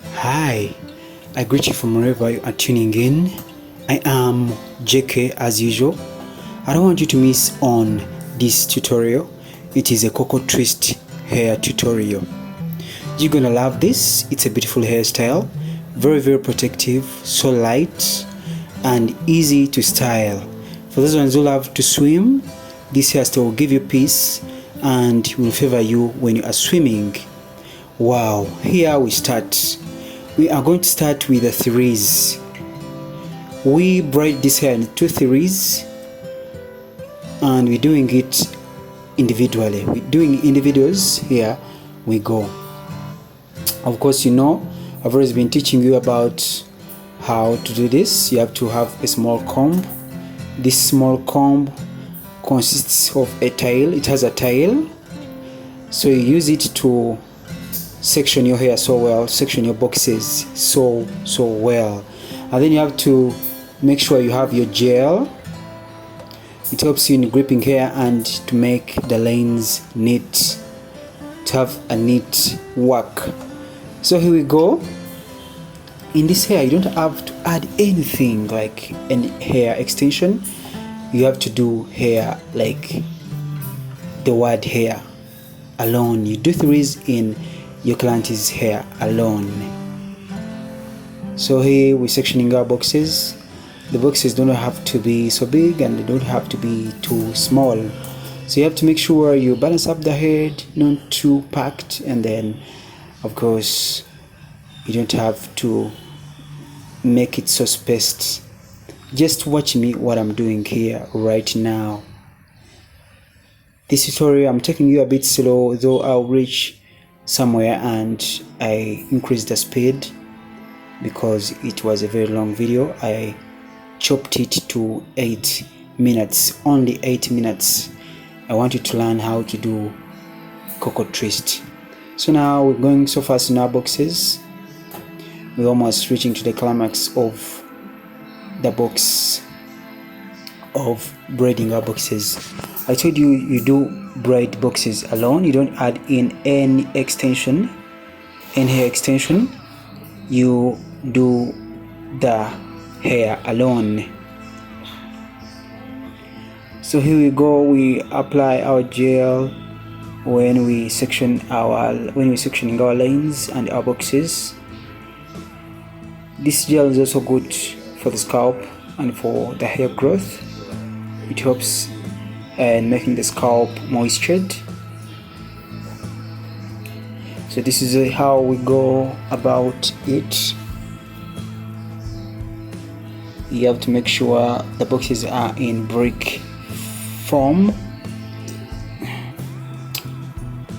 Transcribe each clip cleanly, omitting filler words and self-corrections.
Hi, I greet you from wherever you are tuning in. I am JK as usual. I don't want you to miss on this tutorial. It is a COCO TWIST hair tutorial. You're gonna love this. It's a beautiful hairstyle, very protective, so light and easy to style. For those ones who love to swim, this hairstyle will give you peace and will favor you when you are swimming. Wow, here we start. We are going to start with the threes. We braid this hair in 2 threes and we're doing it individually. We're doing individuals. Here we go. Of course, you know, I've always been teaching you about how to do this. You have to have a small comb. This small comb consists of a tail. It has a tail, so you use it to section your hair so well, section your boxes so well. And then you have to make sure you have your gel. It helps you in gripping hair and to make the lanes neat, to have a neat work. So here we go. In this hair you don't have to add anything like any hair extension. You have to do hair like the word hair alone. You do threes in your client's hair alone. So here we're sectioning our boxes. The boxes don't have to be so big and they don't have to be too small. So you have to make sure you balance up the head, not too packed, and then of course you don't have to make it so spaced. Just watch me what I'm doing here right now. This tutorial I'm taking you a bit slow, though I'll reach somewhere and I increased the speed because it was a very long video. I chopped it to 8 minutes, only 8 minutes. I want you to learn how to do COCO TWIST. So now we're going so fast in our boxes. We're almost reaching to the climax of the box of braiding our boxes. I told you you do braid boxes alone. You don't add in any extension, any hair extension. You do the hair alone. So here we go. We apply our gel when we're sectioning our lanes and our boxes. This gel is also good for the scalp and for the hair growth. It helps in making the scalp moistured. So this is how we go about it. You have to make sure the boxes are in brick form.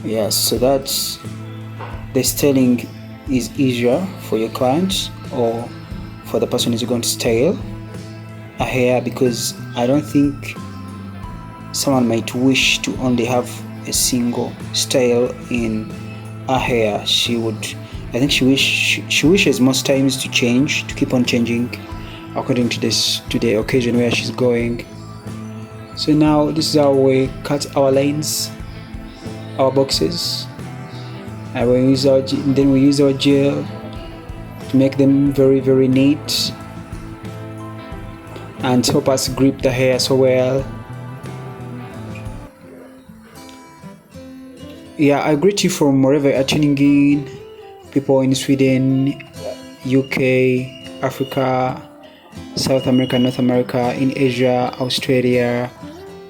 Yes, so that the styling is easier for your client or for the person who's going to style a hair, because I don't think someone might wish to only have a single style in a hair. I think she wishes most times to change, to keep on changing according to the occasion where she's going. So now this is how we cut our lanes, our boxes, and then we use our gel to make them very neat and help us grip the hair so well. Yeah, I greet you from wherever you are tuning in. People in Sweden, UK, Africa, South America, North America, in Asia, Australia.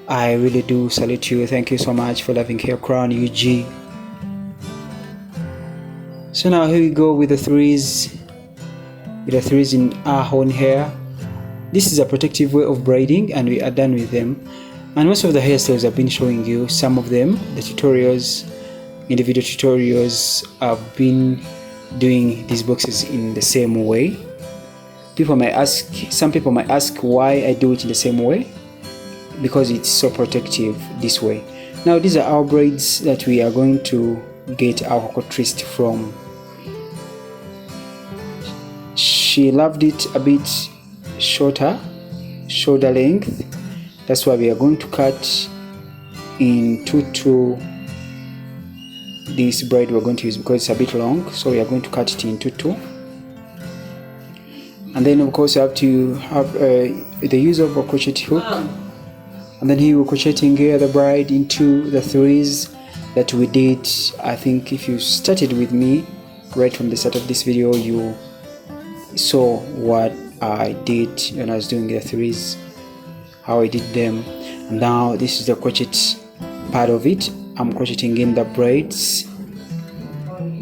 I really do salute you. Thank you so much for loving Hair Crown UG. So now here we go with the threes. With the threes in our own hair. This is a protective way of braiding and we are done with them. And most of the hairstyles I've been showing you, some of them, the tutorials, individual tutorials, I've been doing these boxes in the same way. Some people might ask why I do it in the same way. Because it's so protective this way. Now these are our braids that we are going to get our COCO TWIST from. She loved it a bit shorter, shoulder length. That's why we are going to cut in 2 to this braid we're going to use, because it's a bit long, so we are going to cut it into two. And then of course you have to have the use of a crochet hook, and then here we're crocheting here the braid into the threes that we did. I think if you started with me right from the start of this video, you saw what I did when I was doing the threes, how I did them. And now this is the crochet part of it. I'm crocheting in the braids,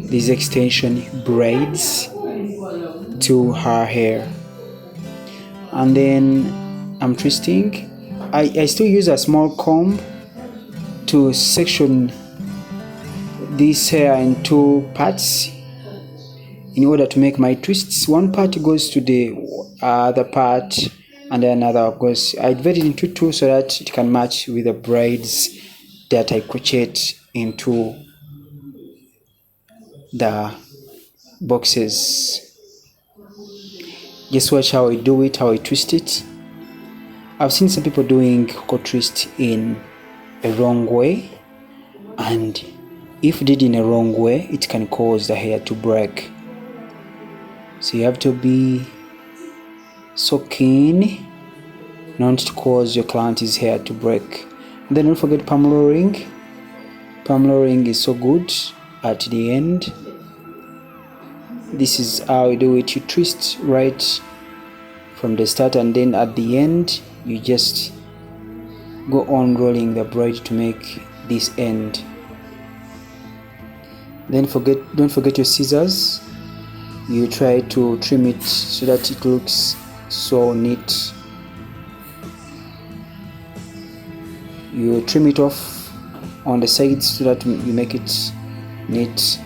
these extension braids to her hair, and then I'm twisting. I still use a small comb to section this hair in two parts in order to make my twists. One part goes to the other part, and then another goes. I divided into two so that it can match with the braids that I crochet into the boxes. Just watch how I do it, how I twist it. I've seen some people doing COCO twist in a wrong way, and if did in a wrong way, it can cause the hair to break. So you have to be so keen not to cause your client's hair to break. And then don't forget palm rolling. Palm rolling is so good at the end. This is how you do it. You twist right from the start, and then at the end you just go on rolling the braid to make this end. Then don't forget your scissors. You try to trim it so that it looks so neat. You trim it off on the sides so that you make it neat.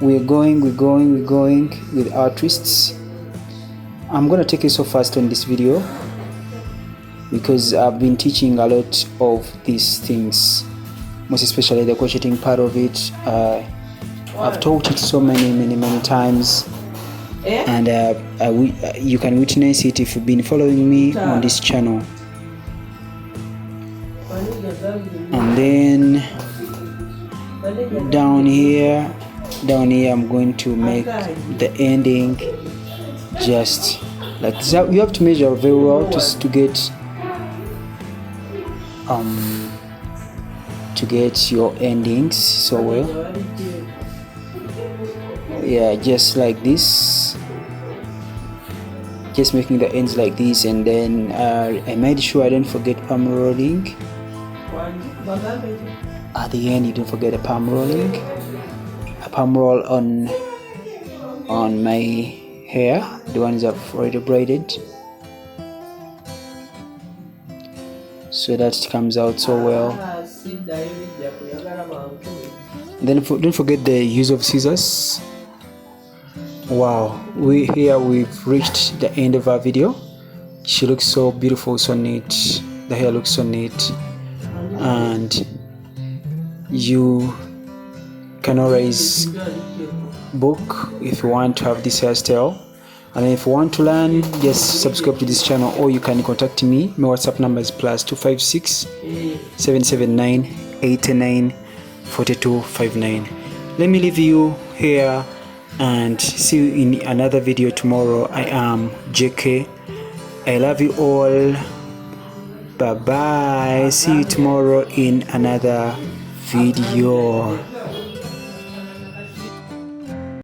We're going with our twists. I'm gonna take it so fast on this video because I've been teaching a lot of these things, most especially the crocheting part of it. I've taught it so many times, and you can witness it if you've been following me on this channel. And then down here I'm going to make the ending just like this. You have to measure very well to get your endings so well. Yeah, just like this, just making the ends like this. And then I made sure I didn't forget palm rolling. At the end you don't forget a palm rolling, a palm roll on my hair, the ones I've already braided, so that it comes out so well. And then don't forget the use of scissors. Wow, we've reached the end of our video. She looks so beautiful, so neat. The hair looks so neat, and you can always book if you want to have this hairstyle. And if you want to learn, just subscribe to this channel, or you can contact me. My WhatsApp number is +256 779 89 4259. Let me leave you here and see you in another video tomorrow. I am JK. I love you all. Bye bye. See you tomorrow in another video.